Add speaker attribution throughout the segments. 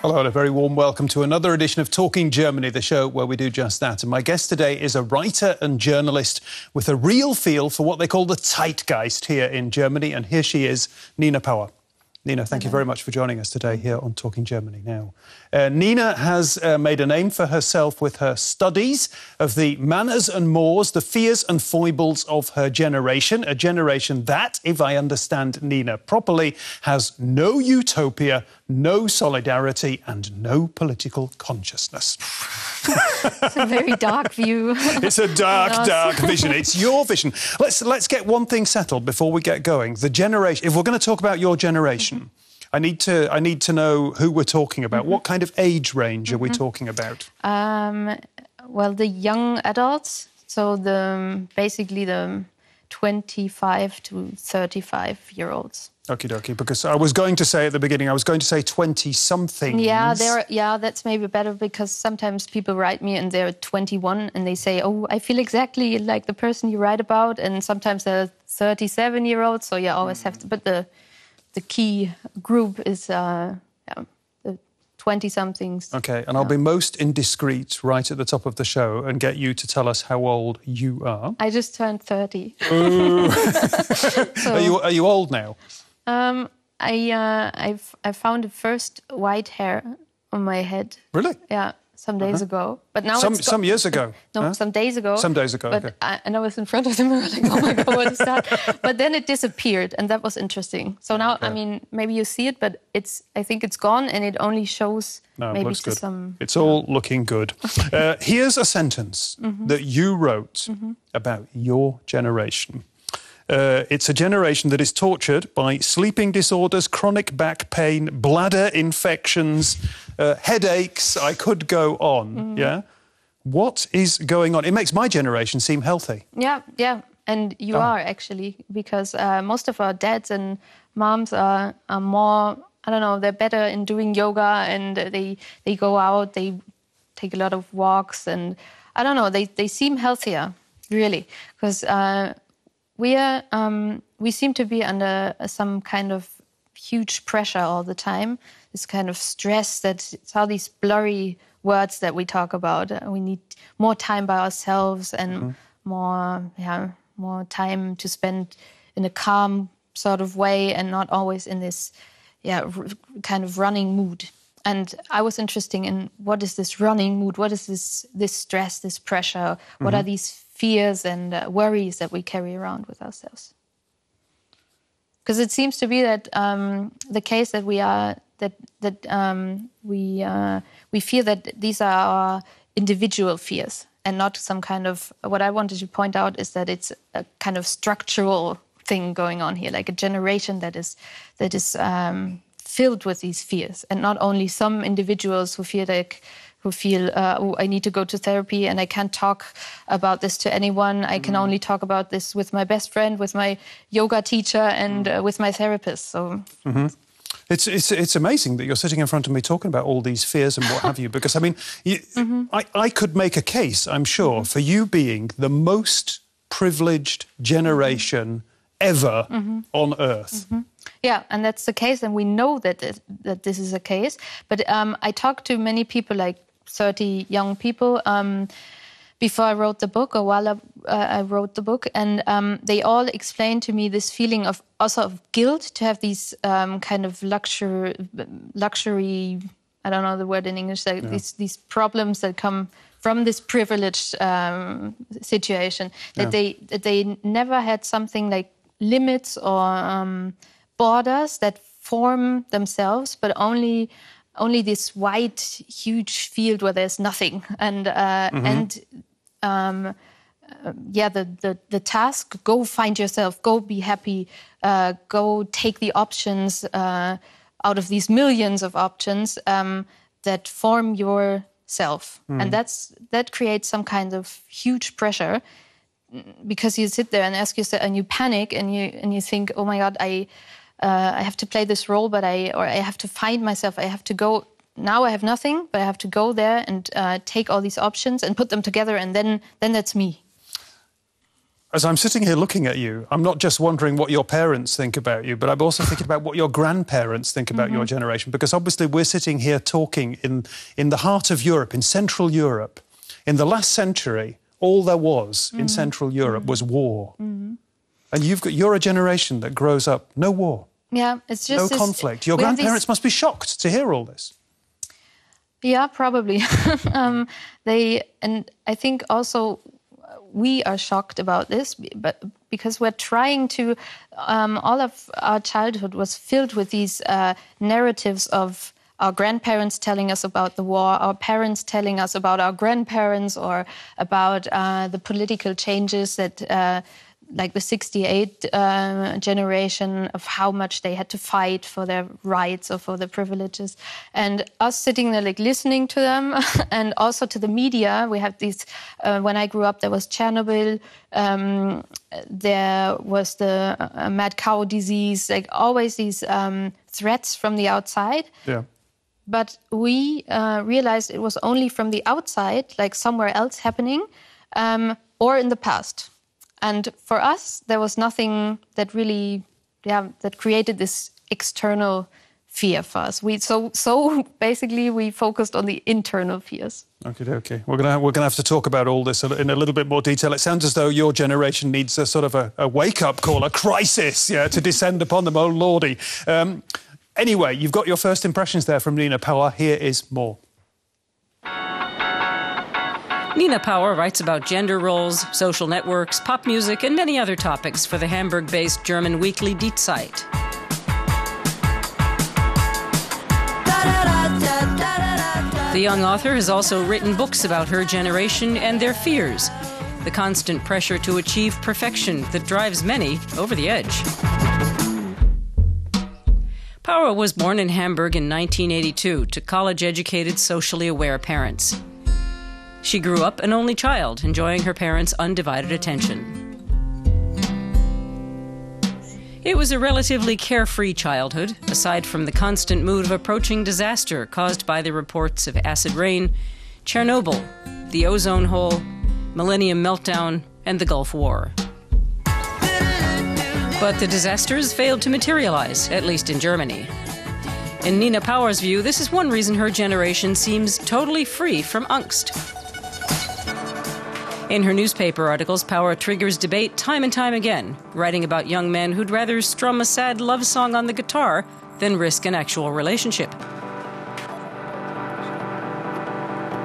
Speaker 1: Hello and a very warm welcome to another edition of Talking Germany, the show where we do just that. And my guest today is a writer and journalist with a real feel for what they call the zeitgeist here in Germany. And here she is, Nina Pauer. Nina, thank you very much for joining us today here on Talking Germany Now. Nina has made a name for herself with her studies of the manners and mores, the fears and foibles of her generation, a generation that, if I understand Nina properly, has no utopia, no solidarity and no political consciousness.
Speaker 2: It's a very dark view.
Speaker 1: It's a dark vision. It's your vision. Let's get one thing settled before we get going. The generation. If we're going to talk about your generation, I need to know who we're talking about. What kind of age range are we talking about?
Speaker 2: Well, the young adults. So basically the 25 to 35-year-olds.
Speaker 1: Okie dokie, because I was going to say at the beginning, 20-somethings.
Speaker 2: Yeah, that's maybe better, because sometimes people write me and they're 21 and they say, oh, I feel exactly like the person you write about. And sometimes they're 37-year-olds, so you always have to, but the key group is the 20-somethings.
Speaker 1: Okay, and I'll be most indiscreet right at the top of the show and get you to tell us how old you are.
Speaker 2: I just turned 30.
Speaker 1: Ooh. Are you old now?
Speaker 2: I found the first white hair on my head.
Speaker 1: Really?
Speaker 2: Yeah, some days ago. But now
Speaker 1: some years ago.
Speaker 2: No, some days ago.
Speaker 1: Some days ago.
Speaker 2: But
Speaker 1: okay.
Speaker 2: And I was in front of the mirror, like, oh my God, what is that? But then it disappeared, and that was interesting. So now, I mean, maybe you see it, but I think it's gone, and it only shows maybe to
Speaker 1: good.
Speaker 2: some.
Speaker 1: It's all looking good. Here's a sentence that you wrote about your generation. It's a generation that is tortured by sleeping disorders, chronic back pain, bladder infections, headaches. I could go on, yeah? What is going on? It makes my generation seem healthy.
Speaker 2: Yeah, and you are, actually, because most of our dads and moms are more, I don't know, they're better in doing yoga, and they go out, they take a lot of walks, and I don't know, they seem healthier, really, because we seem to be under some kind of huge pressure all the time. This kind of stress, it's all these blurry words that we talk about. We need more time by ourselves and more time to spend in a calm sort of way and not always in this kind of running mood. And I was interested in what is this running mood? What is this stress, this pressure? What are these fears and worries that we carry around with ourselves? Because it seems to be that the case that we feel that these are our individual fears and not some kind of. What I wanted to point out is that it's a kind of structural thing going on here, like a generation that is filled with these fears, and not only some individuals who feel, oh, I need to go to therapy and I can't talk about this to anyone. I can only talk about this with my best friend, with my yoga teacher, and with my therapist. So
Speaker 1: it's amazing that you're sitting in front of me talking about all these fears and what have you, because I mean, I could make a case, I'm sure, for you being the most privileged generation ever on Earth.
Speaker 2: Yeah, and that's the case, and we know that this is the case. But I talked to many people, like 30 young people, before I wrote the book, or while I wrote the book, and they all explained to me this feeling of guilt to have these kind of luxury. I don't know the word in English. Like these problems that come from this privileged situation. That they never had something like limits or borders that form themselves, but only this wide, huge field where there's nothing. And the task: go find yourself, go be happy, go take the options out of these millions of options that form yourself, and that creates some kind of huge pressure. Because you sit there and ask yourself, and you panic, and you think, oh my God, I have to play this role, but I have to find myself. I have to go. Now I have nothing, but I have to go there and take all these options and put them together, and then that's me.
Speaker 1: As I'm sitting here looking at you, I'm not just wondering what your parents think about you, but I'm also thinking about what your grandparents think about your generation, because obviously we're sitting here talking in the heart of Europe, in Central Europe. In the last century, all there was in Central Europe was war. And you're a generation that grows up, no war.
Speaker 2: Yeah, it's just...
Speaker 1: No conflict. Your grandparents must be shocked to hear all this. Yeah, probably.
Speaker 2: And I think also... we are shocked about this, but because we're trying to... all of our childhood was filled with these narratives of our grandparents telling us about the war, our parents telling us about our grandparents, or about the political changes that... like the 68 generation, of how much they had to fight for their rights or for their privileges. And us sitting there, like, listening to them, and also to the media. We have these... when I grew up, there was Chernobyl, there was the mad cow disease, like always these threats from the outside.
Speaker 1: Yeah.
Speaker 2: But we realized it was only from the outside, like somewhere else happening, or in the past. And for us, there was nothing that really, that created this external fear for us. So basically, we focused on the internal fears.
Speaker 1: Okay. We're gonna have to talk about all this in a little bit more detail. It sounds as though your generation needs a sort of a wake-up call, a crisis, to descend upon them. Oh lordy. Anyway, you've got your first impressions there from Nina Pauer. Here is more.
Speaker 3: Nina Pauer writes about gender roles, social networks, pop music, and many other topics for the Hamburg-based German weekly Die Zeit. The young author has also written books about her generation and their fears, the constant pressure to achieve perfection that drives many over the edge. Pauer was born in Hamburg in 1982 to college-educated, socially aware parents. She grew up an only child, enjoying her parents' undivided attention. It was a relatively carefree childhood, aside from the constant mood of approaching disaster caused by the reports of acid rain, Chernobyl, the ozone hole, Millennium Meltdown, and the Gulf War. But the disasters failed to materialize, at least in Germany. In Nina Pauer's view, this is one reason her generation seems totally free from angst. In her newspaper articles, Pauer triggers debate time and time again, writing about young men who'd rather strum a sad love song on the guitar than risk an actual relationship.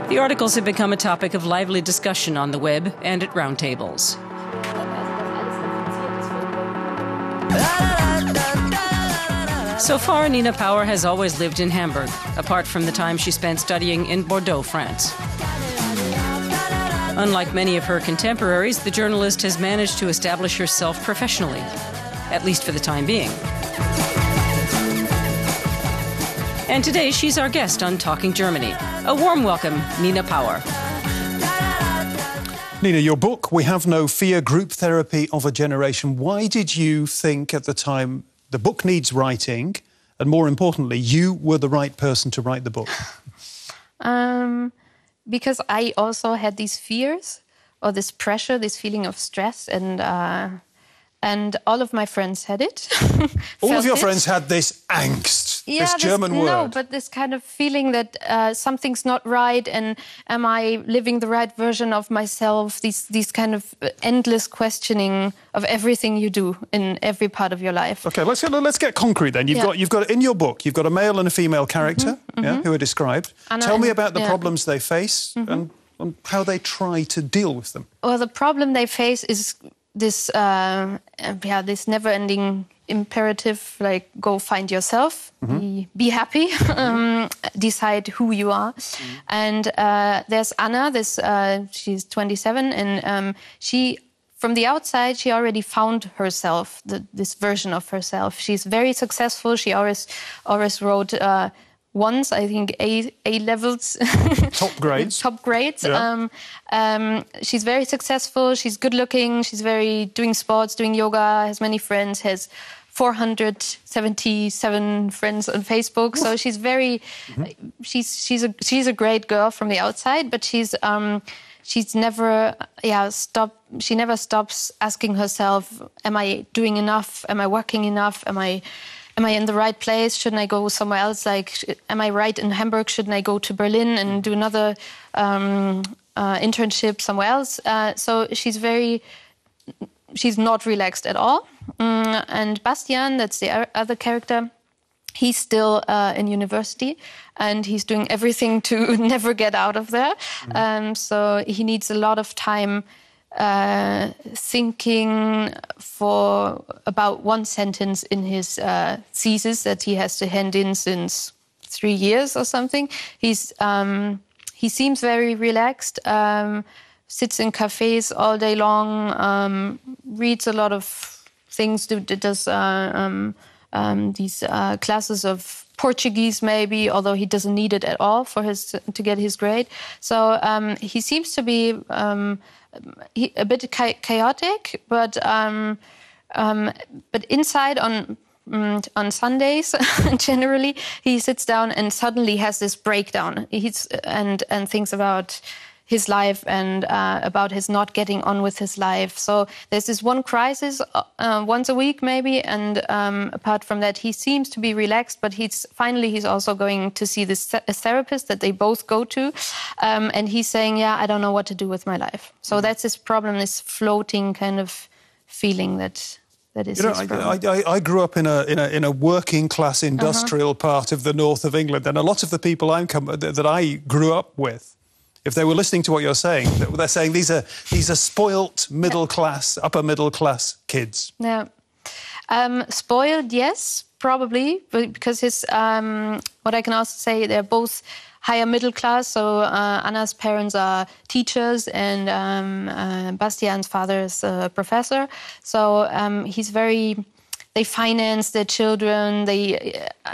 Speaker 3: The articles have become a topic of lively discussion on the web and at roundtables. So far, Nina Pauer has always lived in Hamburg, apart from the time she spent studying in Bordeaux, France. Unlike many of her contemporaries, the journalist has managed to establish herself professionally, at least for the time being. And today, she's our guest on Talking Germany. A warm welcome, Nina Pauer.
Speaker 1: Nina, your book, We Have No Fear, Group Therapy of a Generation. Why did you think at the time the book needs writing, and more importantly, you were the right person to write the book?
Speaker 2: Because I also had these fears, or this pressure, this feeling of stress, and all of my friends had it.
Speaker 1: All of your friends had this angst, this German word.
Speaker 2: No, but this kind of feeling that something's not right, and am I living the right version of myself? These kind of endless questioning of everything you do in every part of your life.
Speaker 1: Okay, let's get concrete then. You've got in your book, you've got a male and a female character, who are described.
Speaker 2: Anna,
Speaker 1: tell me about the problems they face and how they try to deal with them.
Speaker 2: Well, the problem they face is this this never-ending imperative, like, go find yourself, be happy, decide who you are. And there's Anna, she's 27, and she, from the outside, she already found herself, this version of herself. She's very successful. She always wrote once, I think, A levels.
Speaker 1: Top grades.
Speaker 2: Top grades.
Speaker 1: Yeah.
Speaker 2: She's very successful. She's good looking. She's doing sports, doing yoga, has many friends, has 477 friends on Facebook. So she's very, she's a great girl from the outside, but she's she's never she never stops asking herself, am I doing enough? Am I working enough? Am I in the right place? Shouldn't I go somewhere else? Like, am I right in Hamburg? Shouldn't I go to Berlin and do another internship somewhere else? So she's not relaxed at all. And Bastian, that's the other character, he's still in university and he's doing everything to never get out of there. So he needs a lot of time thinking about one sentence in his thesis that he has to hand in since 3 years or something. He seems very relaxed, sits in cafes all day long, reads a lot of things, does these classes of Portuguese maybe, although he doesn't need it at all to get his grade. So he seems to be a bit chaotic, but inside on Sundays generally he sits down and suddenly has this breakdown. And thinks about his life and about his not getting on with his life. So there's this one crisis once a week maybe, and apart from that he seems to be relaxed, but he's also going to see this therapist that they both go to, and he's saying, I don't know what to do with my life. So that's his problem, this floating kind of feeling that is his problem.
Speaker 1: I grew up in a working class industrial part of the north of England, and a lot of the people that I grew up with, if they were listening to what you're saying, they're saying these are spoilt middle class, upper middle class kids.
Speaker 2: Yeah, spoiled, yes, probably, because what I can also say, they're both higher middle class. So Anna's parents are teachers, and Bastian's father is a professor. So they finance their children.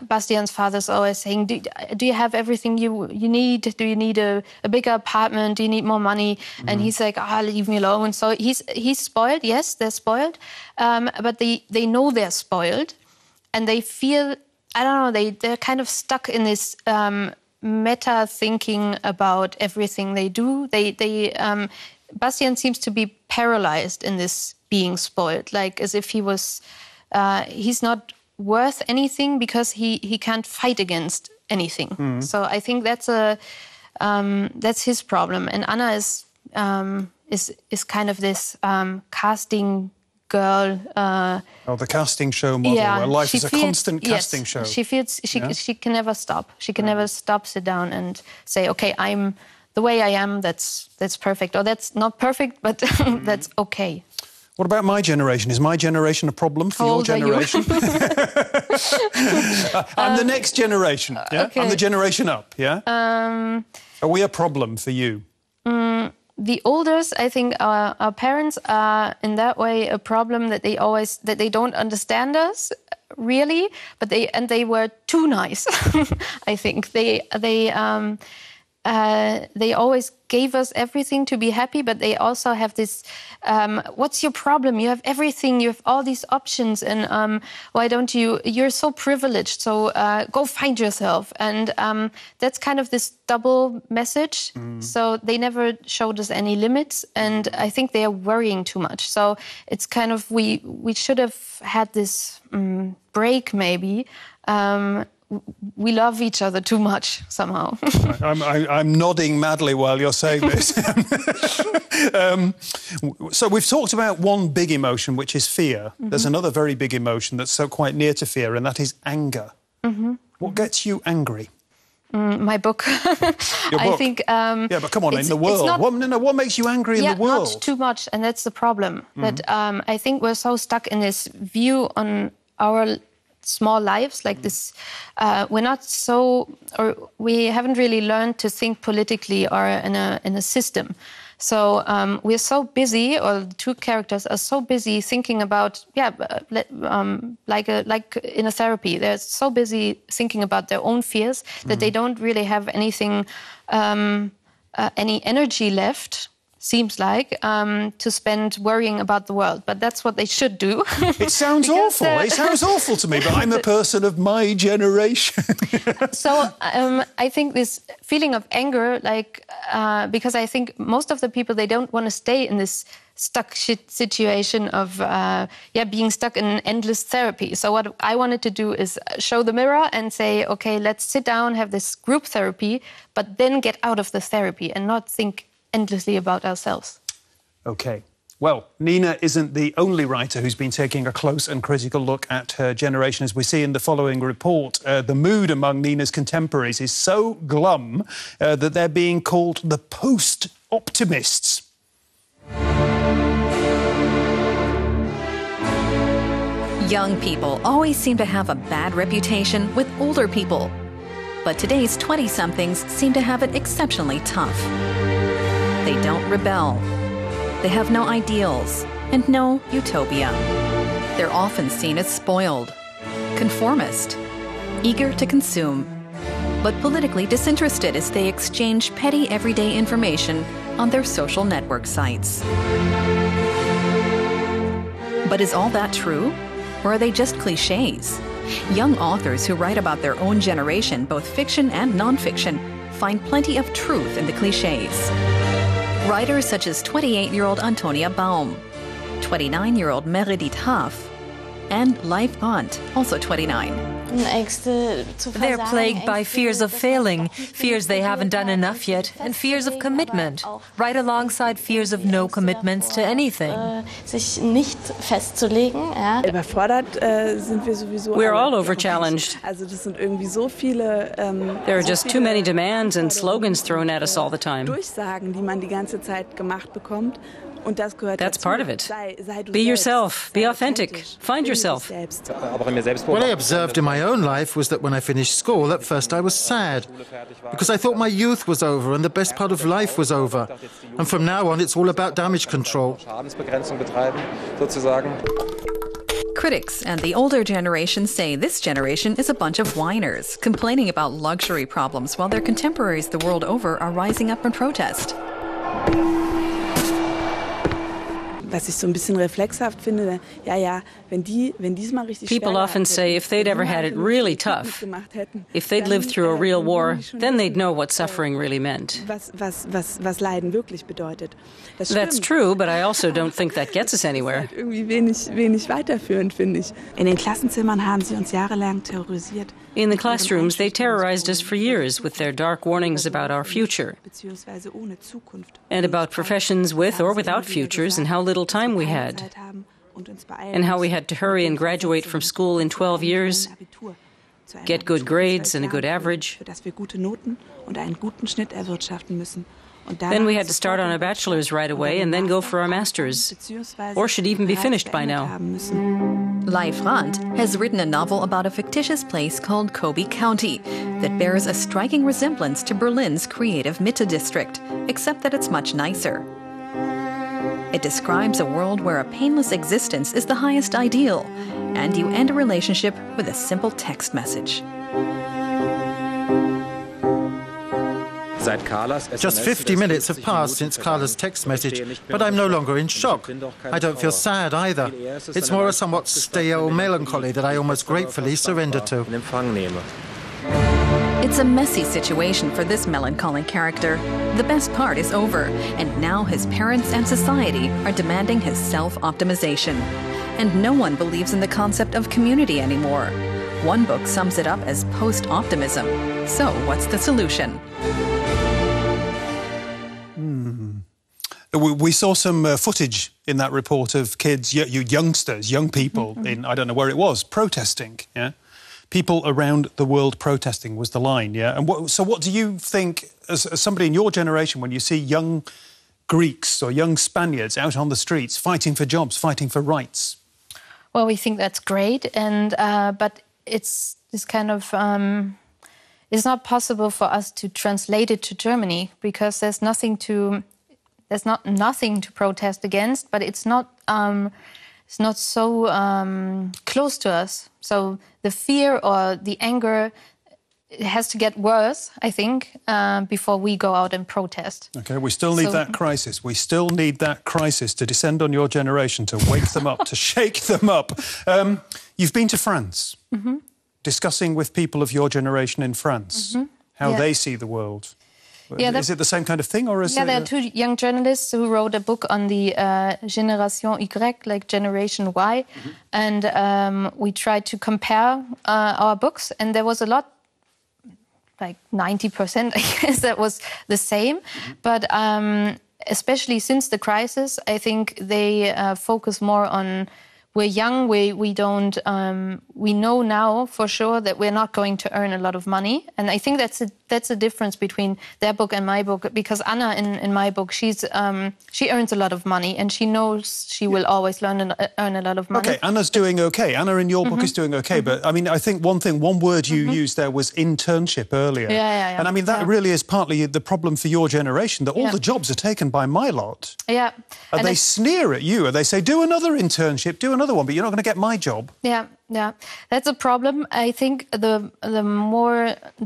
Speaker 2: Bastian's father's always saying, do you have everything you need? Do you need a bigger apartment? Do you need more money? Mm-hmm. And he's like, leave me alone. So he's spoiled. Yes, they're spoiled. But they know they're spoiled. And they feel, I don't know, they're kind of stuck in this meta thinking about everything they do. Bastian seems to be paralyzed in this being spoiled, like as if he was... he's not worth anything because he can't fight against anything. Mm. So I think that's his problem. And Anna is kind of this casting girl.
Speaker 1: The casting show model, where life is a constant casting show.
Speaker 2: She feels she can never stop. She can never stop, sit down and say, okay, I'm the way I am. That's perfect, or that's not perfect, but that's okay.
Speaker 1: What about my generation? Is my generation a problem for your generation? I'm the next generation, yeah? Okay. I'm the generation up, yeah? Are we a problem for you?
Speaker 2: The olders, I think our parents are in that way a problem, that they don't understand us really, but they were too nice. I think they always gave us everything to be happy, but they also have this, what's your problem? You have everything, you have all these options, and why don't you're so privileged, so go find yourself. And that's kind of this double message. Mm. So they never showed us any limits, and I think they are worrying too much. So it's kind of, we should have had this break maybe. We love each other too much somehow.
Speaker 1: I'm nodding madly while you're saying this. So we've talked about one big emotion, which is fear. Mm-hmm. There's another very big emotion that's so quite near to fear, and that is anger. Mm-hmm. What gets you angry?
Speaker 2: My book.
Speaker 1: Your book?
Speaker 2: I think...
Speaker 1: but come on, in the world. What makes you angry in the world?
Speaker 2: Not too much, and that's the problem. Mm-hmm. That I think we're so stuck in this view on our small lives, like this. We haven't really learned to think politically or in a system. So we're so busy, or the two characters are so busy thinking about, like in a therapy, they're so busy thinking about their own fears that they don't really have anything, any energy left seems like, to spend worrying about the world. But that's what they should do.
Speaker 1: It sounds awful. It sounds awful to me, but I'm a person of my generation.
Speaker 2: So I think this feeling of anger, because I think most of the people, they don't want to stay in this stuck situation of being stuck in endless therapy. So what I wanted to do is show the mirror and say, okay, let's sit down, have this group therapy, but then get out of the therapy and not think endlessly about ourselves.
Speaker 1: OK. Well, Nina isn't the only writer who's been taking a close and critical look at her generation. As we see in the following report, the mood among Nina's contemporaries is so glum that they're being called the post-optimists.
Speaker 4: Young people always seem to have a bad reputation with older people. But today's 20-somethings seem to have it exceptionally tough. They don't rebel. They have no ideals and no utopia. They're often seen as spoiled, conformist, eager to consume, but politically disinterested as they exchange petty everyday information on their social network sites. But is all that true? Or are they just cliches? Young authors who write about their own generation, both fiction and nonfiction, find plenty of truth in the cliches. Writers such as 28-year-old Antonia Baum, 29-year-old Meredith Haaf, and Leif Brandt, also 29.
Speaker 5: They're plagued by fears of failing, fears they haven't done enough yet, and fears of commitment, right alongside fears of no commitments to anything.
Speaker 3: We're all over-challenged. There are just too many demands and slogans thrown at us all the time. That's part of it. Be yourself, be authentic, find yourself.
Speaker 6: What I observed in my own life was that when I finished school, at first I was sad, because I thought my youth was over and the best part of life was over. And from now on, it's all about damage control.
Speaker 4: Critics and the older generation say this generation is a bunch of whiners, complaining about luxury problems while their contemporaries the world over are rising up in protest.
Speaker 3: People often say if they'd ever had it really tough, if they'd lived through a real war, then they'd know what suffering really meant. That's true, but I also don't think that gets us anywhere. In the classrooms, they terrorized us for years with their dark warnings about our future and about professions with or without futures and how little time we had and how we had to hurry and graduate from school in 12 years, get good grades and a good average. Then we had to start on a bachelor's right away and then go for our master's, or should even be finished by now.
Speaker 4: Leif Brandt has written a novel about a fictitious place called Kobe County that bears a striking resemblance to Berlin's creative Mitte district, except that it's much nicer. It describes a world where a painless existence is the highest ideal, and you end a relationship with a simple text message.
Speaker 6: Just 50 minutes have passed since Carla's text message, but I'm no longer in shock. I don't feel sad either. It's more a somewhat stale melancholy that I almost gratefully surrender to.
Speaker 4: It's a messy situation for this melancholy character. The best part is over, and now his parents and society are demanding his self-optimization. And no one believes in the concept of community anymore. One book sums it up as post-optimism. So what's the solution?
Speaker 1: We saw some footage in that report of kids, youngsters, young people in, I don't know where it was, protesting, yeah? People around the world protesting was the line, yeah? And so what do you think, as somebody in your generation, when you see young Greeks or young Spaniards out on the streets fighting for jobs, fighting for rights?
Speaker 2: Well, we think that's great, and but it's kind of... it's not possible for us to translate it to Germany because there's nothing to protest against, but it's not so close to us. So the fear or the anger it has to get worse, I think, before we go out and protest.
Speaker 1: OK, we still need that crisis. We still need that crisis to descend on your generation, to wake them up, to shake them up. You've been to France, discussing with people of your generation in France how they see the world. Yeah, is it the same kind of thing, or is it...
Speaker 2: Yeah, there are two young journalists who wrote a book on the Génération Y, like Generation Y, and we tried to compare our books, and there was a lot, like 90%, I guess, that was the same. But especially since the crisis, I think they focus more on... We're young, we don't... we know now for sure that we're not going to earn a lot of money. And I think that's a difference between their book and my book, because Anna, in my book, she earns a lot of money, and she knows she will always earn a lot of money.
Speaker 1: OK, Anna's doing OK. Anna in your book is doing OK. But, I mean, I think one word you used there was internship earlier.
Speaker 2: Yeah.
Speaker 1: And, I mean, that really is partly the problem for your generation, that all the jobs are taken by my lot.
Speaker 2: Yeah.
Speaker 1: And they sneer at you, and they say, do another internship, do another one, but you're not going to get my job.
Speaker 2: Yeah, that's a problem. I think the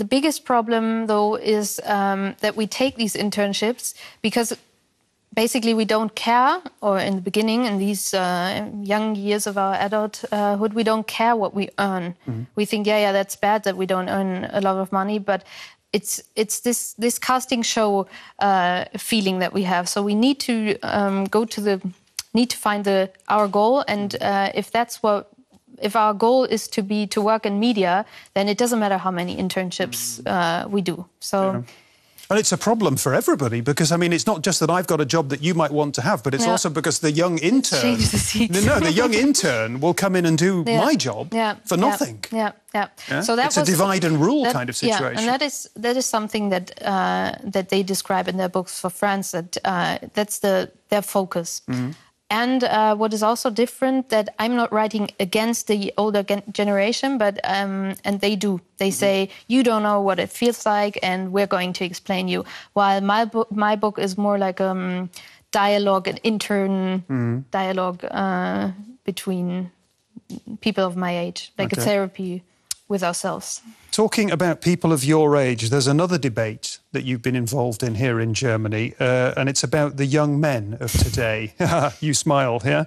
Speaker 2: biggest problem, though, is that we take these internships because basically we don't care, or in the beginning, in these young years of our adulthood, we don't care what we earn. We think, yeah, that's bad that we don't earn a lot of money, but it's this casting show feeling that we have. So we need to find our goal, and if our goal is to work in media, then it doesn't matter how many internships we do. So.
Speaker 1: And it's a problem for everybody, because, I mean, it's not just that I've got a job that you might want to have, but it's also because the young intern... the young intern will come in and do my job for nothing.
Speaker 2: Yeah.
Speaker 1: So it's a divide and rule kind of situation.
Speaker 2: Yeah, and that is something that they describe in their books for France, that's their focus. And what is also different, that I'm not writing against the older generation, but and they do. They say, you don't know what it feels like, and we're going to explain you. While my book is more like dialogue, an intern dialogue between people of my age, like a therapy with ourselves.
Speaker 1: Talking about people of your age, there's another debate that you've been involved in here in Germany, and it's about the young men of today. You smile, yeah?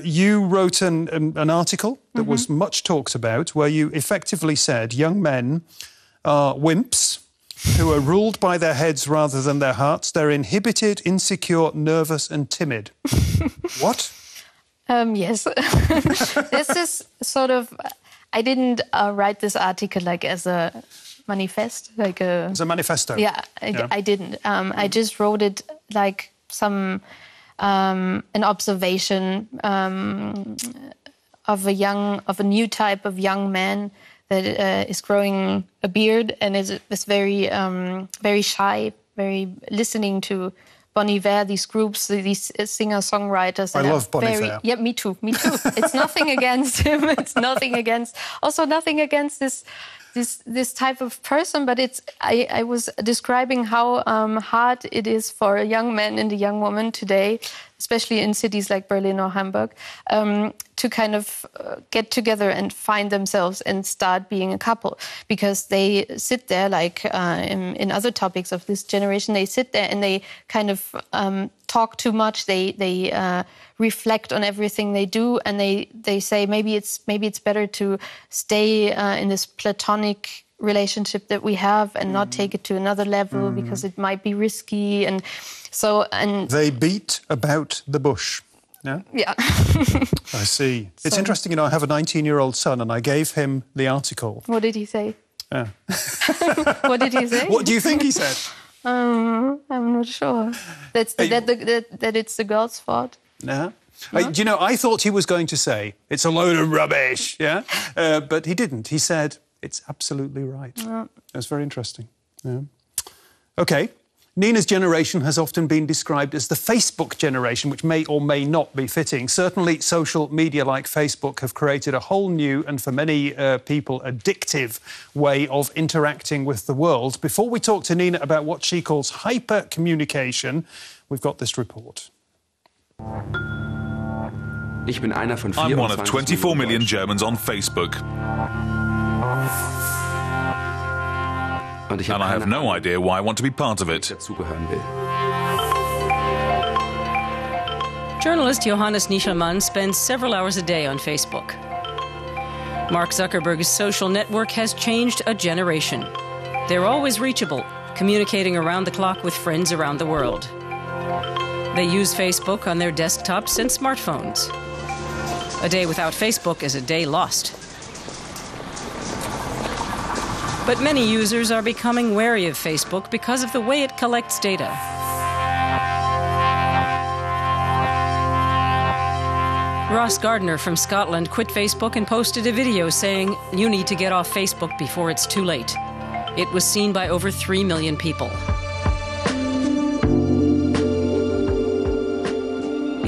Speaker 1: You wrote an article that was much talked about, where you effectively said young men are wimps who are ruled by their heads rather than their hearts. They're inhibited, insecure, nervous and timid. What?
Speaker 2: Yes. This is sort of... I didn't write this article like as a manifest, as
Speaker 1: a manifesto.
Speaker 2: Yeah, I didn't. I just wrote it like an observation of a new type of young man that is growing a beard and is very very shy, very listening to Bon Iver, these groups, these singer-songwriters.
Speaker 1: I love Bon Iver.
Speaker 2: Yeah, me too. It's nothing against him. It's nothing against this type of person. But I was describing how hard it is for a young man and a young woman today, especially in cities like Berlin or Hamburg, to kind of get together and find themselves and start being a couple. Because they sit there, like in other topics of this generation, they sit there and they kind of talk too much. They reflect on everything they do, and they say maybe it's better to stay in this platonic relationship that we have and not take it to another level because it might be risky. And they beat about the bush. Yeah. I see. It's interesting, I have a 19-year-old son, and I gave him the article. What did he say? What did he say?
Speaker 1: What do you think he said?
Speaker 2: I'm not sure. That it's the girl's fault.
Speaker 1: No. Do I thought he was going to say, it's a load of rubbish, yeah? But he didn't. He said, it's absolutely right. That's very interesting. Yeah. OK. Nina's generation has often been described as the Facebook generation, which may or may not be fitting. Certainly, social media like Facebook have created a whole new and, for many people, addictive way of interacting with the world. Before we talk to Nina about what she calls hyper-communication, we've got this report.
Speaker 7: I'm one of 24 million Germans on Facebook. And I have no idea why I want to be part of it.
Speaker 3: Journalist Johannes Nichelmann spends several hours a day on Facebook. Mark Zuckerberg's social network has changed a generation. They're always reachable, communicating around the clock with friends around the world. They use Facebook on their desktops and smartphones. A day without Facebook is a day lost. But many users are becoming wary of Facebook because of the way it collects data. Ross Gardner from Scotland quit Facebook and posted a video saying, "You need to get off Facebook before it's too late." It was seen by over 3 million people.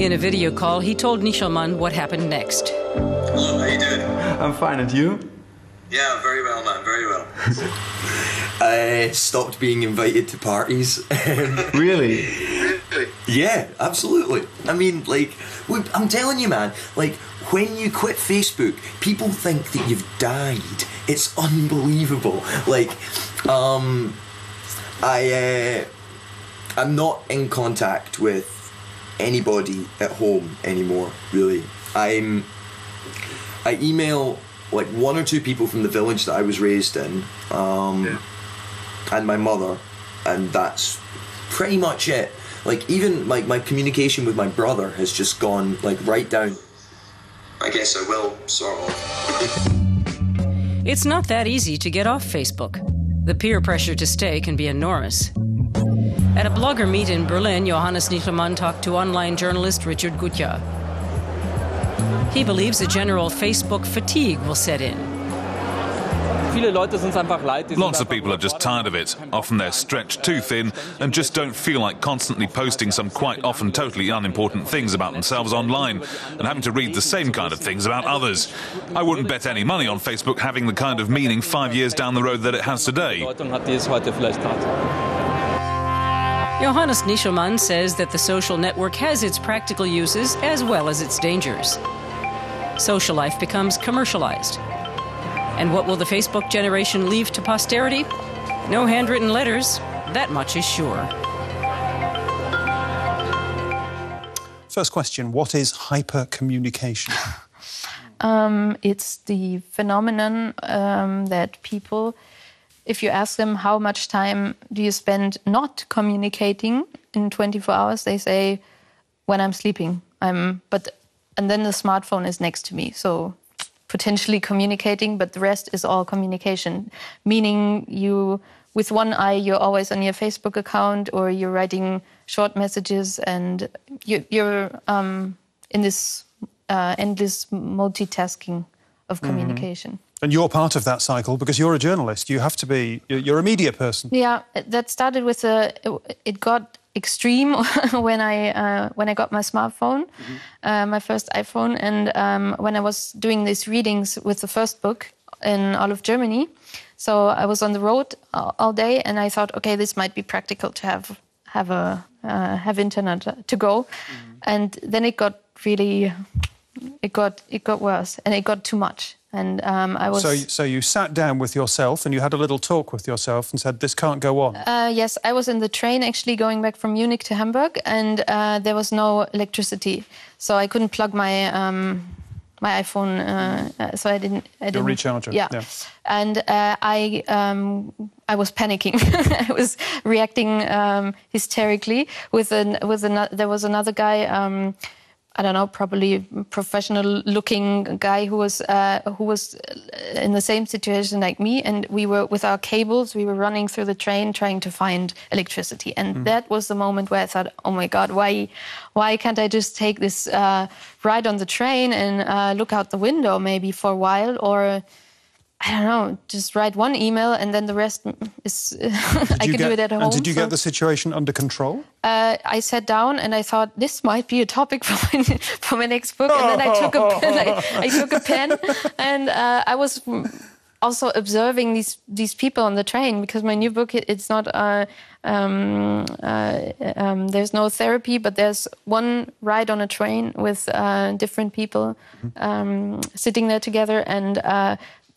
Speaker 3: In a video call, he told Nichelmann what happened next.
Speaker 8: Hello, how you doing?
Speaker 9: I'm fine, and you?
Speaker 8: Yeah, very well, man, very well.
Speaker 9: I stopped being invited to parties.
Speaker 8: Really?
Speaker 9: Yeah, absolutely. I mean, like, I'm telling you, man, like, when you quit Facebook, people think that you've died. It's unbelievable. Like, I'm not in contact with anybody at home anymore, really. I email like 1 or 2 people from the village that I was raised in, and my mother, and that's pretty much it. Like, even my communication with my brother has just gone like right down.
Speaker 8: I guess I will, sort of.
Speaker 3: It's not that easy to get off Facebook. The peer pressure to stay can be enormous. At a blogger meet in Berlin, Johannes Nichelmann talked to online journalist Richard Gutjahr. He believes a general Facebook fatigue will set in.
Speaker 7: Lots of people are just tired of it. Often they're stretched too thin and just don't feel like constantly posting some quite often totally unimportant things about themselves online and having to read the same kind of things about others. I wouldn't bet any money on Facebook having the kind of meaning 5 years down the road that it has today.
Speaker 3: Johannes Nichelmann says that the social network has its practical uses as well as its dangers. Social life becomes commercialized. And what will the Facebook generation leave to posterity? No handwritten letters, that much is sure.
Speaker 1: First question, what is hypercommunication?
Speaker 2: It's the phenomenon that people, if you ask them how much time do you spend not communicating in 24 hours, they say, when I'm sleeping. And then the smartphone is next to me, so potentially communicating, but the rest is all communication. Meaning with one eye, you're always on your Facebook account, or you're writing short messages, and you're in this endless multitasking of communication.
Speaker 1: And you're part of that cycle because you're a journalist. You have to be, you're a media person.
Speaker 2: Yeah, that started with it got extreme when I got my smartphone, my first iPhone, and when I was doing these readings with the first book in all of Germany. So I was on the road all day, and I thought, okay, this might be practical to have internet to go, and then it got worse, and it got too much. And I was.
Speaker 1: So you sat down with yourself and you had a little talk with yourself and said, "This can't go on."
Speaker 2: Yes, I was in the train actually going back from Munich to Hamburg, and there was no electricity, so I couldn't plug my iPhone. So I didn't.
Speaker 1: Your recharger.
Speaker 2: Yeah. And I was panicking. I was reacting hysterically. There was another guy. I don't know, probably a professional-looking guy who was in the same situation like me, and we were with our cables. We were running through the train trying to find electricity, and that was the moment where I thought, "Oh my God, why can't I just take this ride on the train and look out the window maybe for a while, or I don't know, just write one email and then the rest is I can do it at home."
Speaker 1: And did you get the situation under control?
Speaker 2: I sat down and I thought this might be a topic for my next book, and then I took a pen and I was also observing these people on the train, because my new book, it's not there's no therapy, but there's one ride on a train with different people sitting there together, and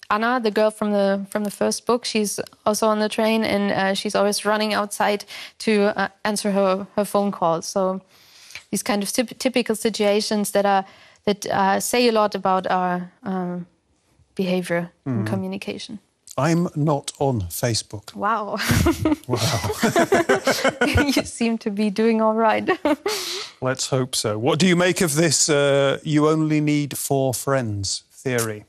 Speaker 2: Anna, the girl from the first book, she's also on the train, and she's always running outside to answer her phone calls. So these kind of typical situations that say a lot about our behavior and communication.
Speaker 1: I'm not on Facebook.
Speaker 2: Wow.
Speaker 1: Wow.
Speaker 2: You seem to be doing all right.
Speaker 1: Let's hope so. What do you make of this you only need 4 friends theory?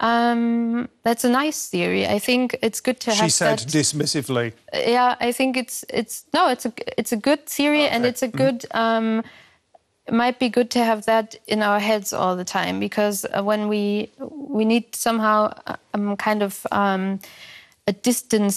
Speaker 2: That's a nice theory. I think it's good to have.
Speaker 1: She said dismissively.
Speaker 2: Yeah, I think it's a good theory, and it's a good. It might be good to have that in our heads all the time, because when we need somehow kind of a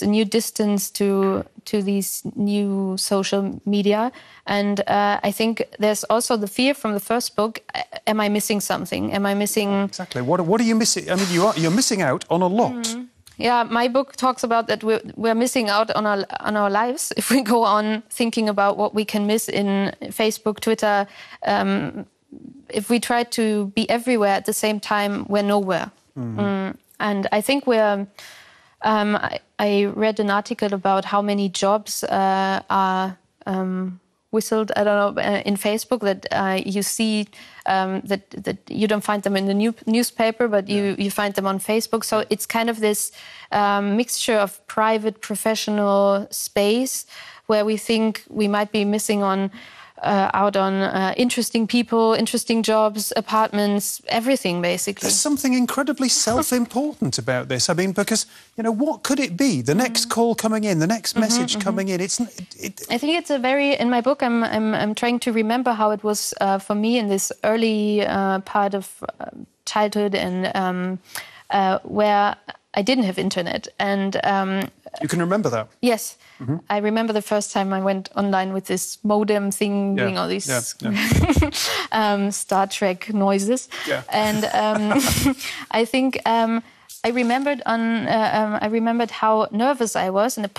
Speaker 2: new distance to these new social media, and I think there's also the fear from the first book. Am I missing something? Am I missing
Speaker 1: exactly? What are you missing? I mean, you're missing out on a lot.
Speaker 2: Yeah, my book talks about that we're missing out on our lives if we go on thinking about what we can miss in Facebook, Twitter. If we try to be everywhere at the same time, we're nowhere. And I think we're. I read an article about how many jobs are whistled, I don't know, in Facebook, that you see that you don't find them in the newspaper, but you find them on Facebook. So it's kind of this mixture of private, professional space where we think we might be missing out on interesting people, interesting jobs, apartments, everything, basically.
Speaker 1: There's something incredibly self-important about this. I mean, because, what could it be? The next call coming in, the next message coming in. I
Speaker 2: think it's a very... In my book, I'm trying to remember how it was for me in this early part of childhood, and where I didn't have internet. And
Speaker 1: you can remember that?
Speaker 2: Yes. I remember the first time I went online with this modem thing, doing all these Star Trek noises. Yeah. And I think I remembered how nervous I was, and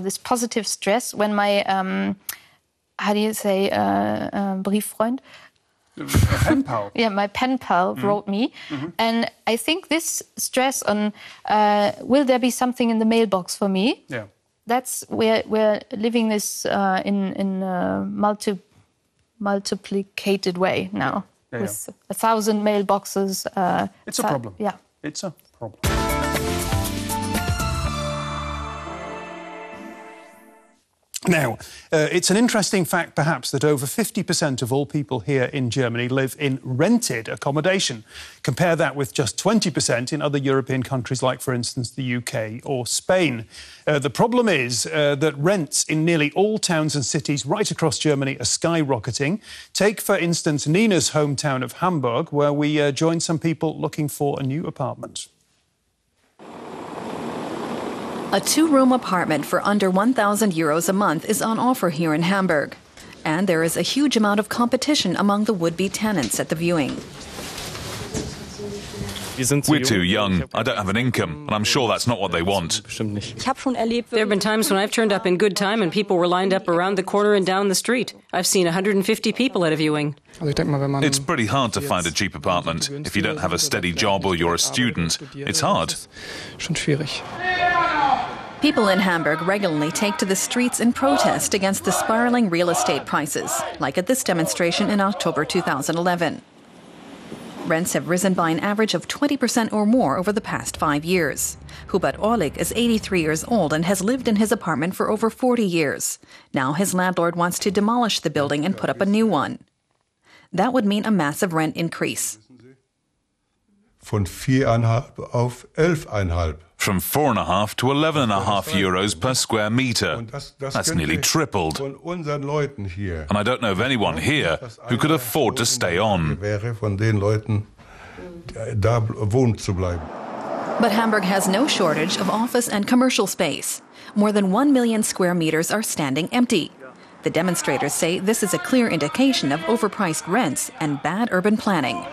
Speaker 2: this positive stress when my how do you say Brieffreund?
Speaker 1: Pen pal.
Speaker 2: Yeah, my pen pal wrote me. And I think this stress on will there be something in the mailbox for me?
Speaker 1: Yeah.
Speaker 2: That's where we're living this in a multiplicated way now, with 1,000 mailboxes.
Speaker 1: It's a problem.
Speaker 2: Yeah.
Speaker 1: It's a problem. Now, it's an interesting fact, perhaps, that over 50% of all people here in Germany live in rented accommodation. Compare that with just 20% in other European countries like, for instance, the UK or Spain. The problem is that rents in nearly all towns and cities right across Germany are skyrocketing. Take, for instance, Nina's hometown of Hamburg, where we joined some people looking for a new apartment.
Speaker 4: A 2-room apartment for under 1,000 euros a month is on offer here in Hamburg. And there is a huge amount of competition among the would-be tenants at the viewing.
Speaker 7: We're too young. I don't have an income, and I'm sure that's not what they want.
Speaker 3: There have been times when I've turned up in good time and people were lined up around the corner and down the street. I've seen 150 people at a viewing.
Speaker 7: It's pretty hard to find a cheap apartment. If you don't have a steady job or you're a student, it's hard.
Speaker 4: People in Hamburg regularly take to the streets in protest against the spiraling real estate prices, like at this demonstration in October 2011. Rents have risen by an average of 20% or more over the past 5 years. Hubert Orlik is 83 years old and has lived in his apartment for over 40 years. Now his landlord wants to demolish the building and put up a new one. That would mean a massive rent increase.
Speaker 10: Von 4,5 auf 11,5.
Speaker 7: From 4.5 to 11.5 euros per square metre. That's nearly tripled. And I don't know of anyone here who could afford to stay on.
Speaker 4: But Hamburg has no shortage of office and commercial space. More than 1 million square meters are standing empty. The demonstrators say this is a clear indication of overpriced rents and bad urban planning.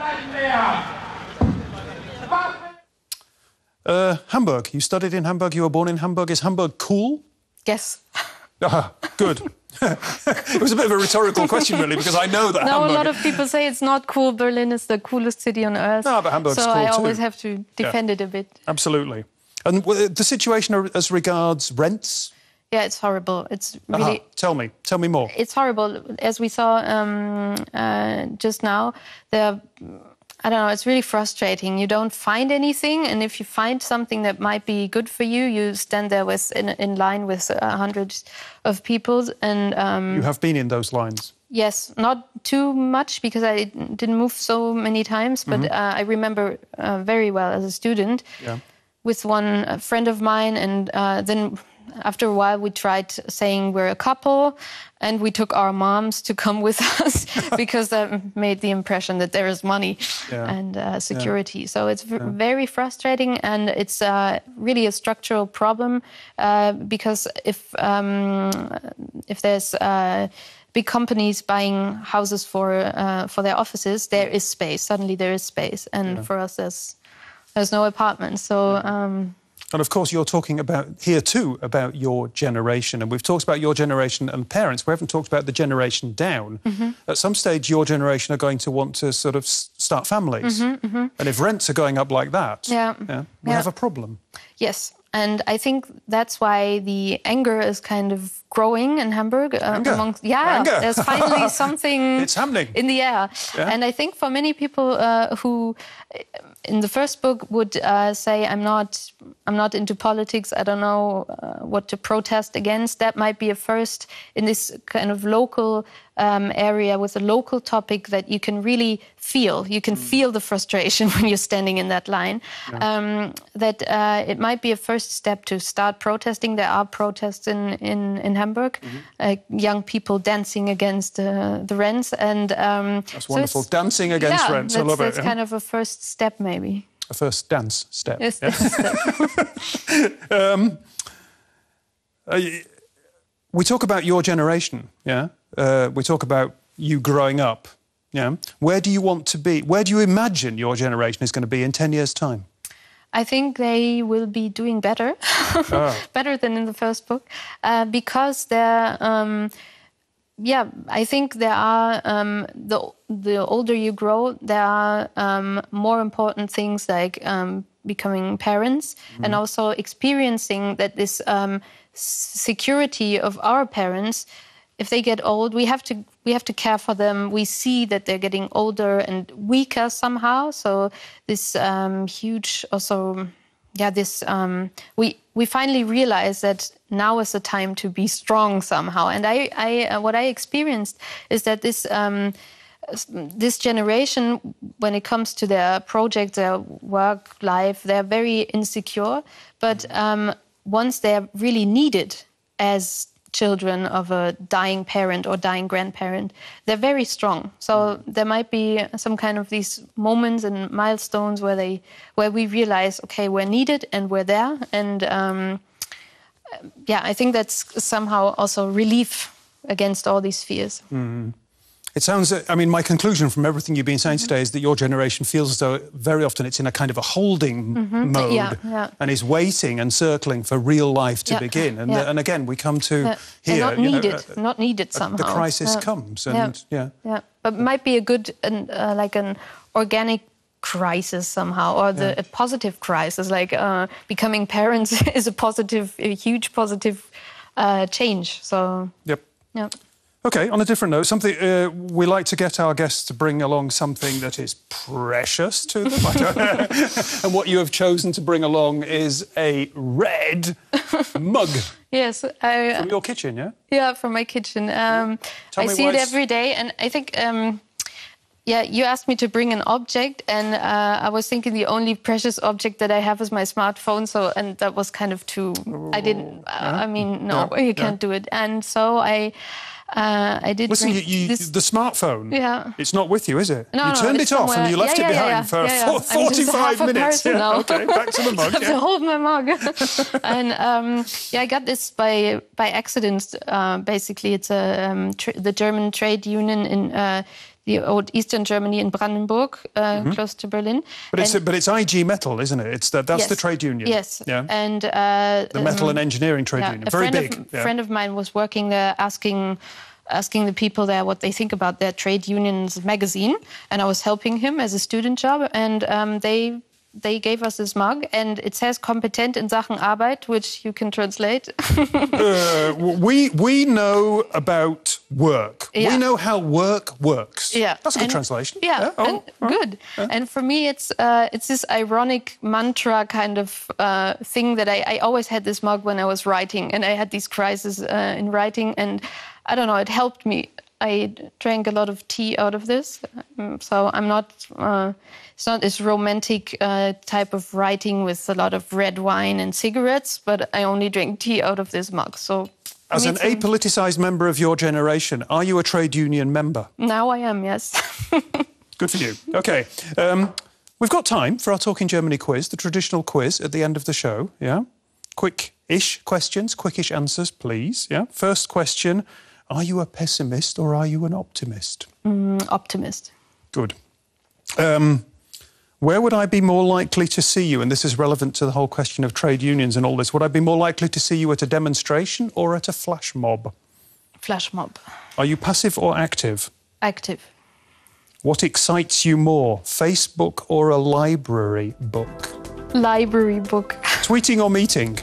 Speaker 1: Hamburg. You studied in Hamburg. You were born in Hamburg. Is Hamburg cool?
Speaker 2: Yes.
Speaker 1: Good. It was a bit of a rhetorical question, really, because I know that Hamburg...
Speaker 2: a lot of people say it's not cool. Berlin is the coolest city on earth.
Speaker 1: No, but Hamburg's
Speaker 2: so
Speaker 1: cool
Speaker 2: I always
Speaker 1: too.
Speaker 2: have to defend it a bit.
Speaker 1: Absolutely. And the situation as regards rents?
Speaker 2: Yeah, it's horrible. It's really...
Speaker 1: Tell me more.
Speaker 2: It's horrible. As we saw just now, I don't know, it's really frustrating. You don't find anything, and if you find something that might be good for you, you stand there in line with hundreds of people. And
Speaker 1: you have been in those lines?
Speaker 2: Yes, not too much, because I didn't move so many times, but I remember very well as a student with one friend of mine, and then after a while we tried saying we're a couple, and we took our moms to come with us because that made the impression that there is money and security. So it's very frustrating, and it's really a structural problem because if there's big companies buying houses for their offices, there is space. Suddenly there is space, and for us there's no apartments. So.
Speaker 1: And of course, you're talking about here too about your generation, and we've talked about your generation and parents. We haven't talked about the generation down. At some stage, your generation are going to want to sort of start families, and if rents are going up like that, we have a problem.
Speaker 2: Yes, and I think that's why the anger is kind of growing in Hamburg.
Speaker 1: Anger.
Speaker 2: There's finally something
Speaker 1: it's happening
Speaker 2: in the air, and I think for many people who. In the first book would say, I'm not into politics, I don't know what to protest against. That might be a first in this kind of local area with a local topic that you can really feel. You can feel the frustration when you're standing in that line. It might be a first step to start protesting. There are protests in Hamburg, young people dancing against the rents. And
Speaker 1: that's wonderful. Dancing against rents, I love it.
Speaker 2: That's kind of a first step, maybe.
Speaker 1: A first dance step.
Speaker 2: Yes,
Speaker 1: we talk about your generation, we talk about you growing up, Where do you want to be? Where do you imagine your generation is going to be in 10 years' time?
Speaker 2: I think they will be doing better, better than in the first book, because they're... I think there are, the older you grow, there are more important things like becoming parents and also experiencing that this security of our parents, if they get old, we have to care for them. We see that they're getting older and weaker somehow. So this huge also... we finally realized that now is the time to be strong somehow. And what I experienced is that this generation, when it comes to their project, their work life, they're very insecure. But once they're really needed as children of a dying parent or dying grandparent, they're very strong. So there might be some kind of these moments and milestones where we realize, okay, we're needed and we're there. And I think that's somehow also relief against all these fears.
Speaker 1: It sounds, my conclusion from everything you've been saying today is that your generation feels as though very often it's in a kind of a holding mode and is waiting and circling for real life to begin. And again, we come to here.
Speaker 2: Not needed somehow.
Speaker 1: The crisis comes. And,
Speaker 2: But it might be a good, like an organic crisis somehow, or a positive crisis, like becoming parents is a huge positive change. So,
Speaker 1: OK, on a different note, something we like to get our guests to bring along something that is precious to them. And what you have chosen to bring along is a red mug.
Speaker 2: Yes.
Speaker 1: From your kitchen, yeah?
Speaker 2: Yeah, from my kitchen. I see it every day, and I think... you asked me to bring an object, and I was thinking the only precious object that I have is my smartphone. And that was kind of too... I didn't... you can't do it. And so I did...
Speaker 1: Listen, the smartphone, it's not with you, is it?
Speaker 2: No,
Speaker 1: you turned it off and you left it behind for 45 minutes. OK, back to the mug.
Speaker 2: I have to hold my mug. And I got this by accident. Basically, it's the German trade union in the old Eastern Germany in Brandenburg, close to Berlin.
Speaker 1: But it's IG Metall, isn't it? That's the trade union.
Speaker 2: Yes.
Speaker 1: Yeah.
Speaker 2: And
Speaker 1: the metal and engineering trade union. Very big.
Speaker 2: A friend of mine was working there, asking the people there what they think about their trade unions magazine, and I was helping him as a student job, and they gave us this mug, and it says "kompetent in Sachen Arbeit," which you can translate.
Speaker 1: We know about work.
Speaker 2: Yeah.
Speaker 1: We know how work works.
Speaker 2: Yeah,
Speaker 1: that's a good translation.
Speaker 2: Yeah, good. Yeah. And for me, it's this ironic mantra kind of thing that I always had this mug when I was writing, and I had these crises in writing, and I don't know, it helped me. I drank a lot of tea out of this, so I'm not. It's not this romantic type of writing with a lot of red wine and cigarettes, but I only drink tea out of this mug. So,
Speaker 1: as an apoliticised member of your generation, are you a trade union member?
Speaker 2: Now I am, yes.
Speaker 1: Good for you. OK. We've got time for our Talking Germany quiz, the traditional quiz at the end of the show. Yeah. Quick-ish questions, quick-ish answers, please. Yeah. First question, are you a pessimist or are you an optimist?
Speaker 2: Optimist.
Speaker 1: Good. Where would I be more likely to see you? And this is relevant to the whole question of trade unions and all this. Would I be more likely to see you at a demonstration or at a flash mob?
Speaker 2: Flash mob.
Speaker 1: Are you passive or active?
Speaker 2: Active.
Speaker 1: What excites you more, Facebook or a library book?
Speaker 2: Library book.
Speaker 1: Tweeting or meeting?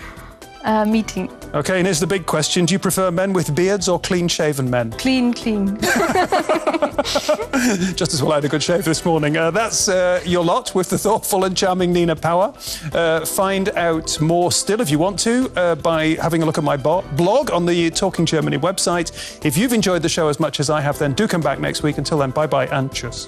Speaker 2: Meeting.
Speaker 1: OK, and here's the big question. Do you prefer men with beards or clean-shaven men?
Speaker 2: Clean.
Speaker 1: Just as well I had a good shave this morning. That's your lot with the thoughtful and charming Nina Pauer. Find out more still, if you want to, by having a look at my blog on the Talking Germany website. If you've enjoyed the show as much as I have, then do come back next week. Until then, bye-bye and tschüss.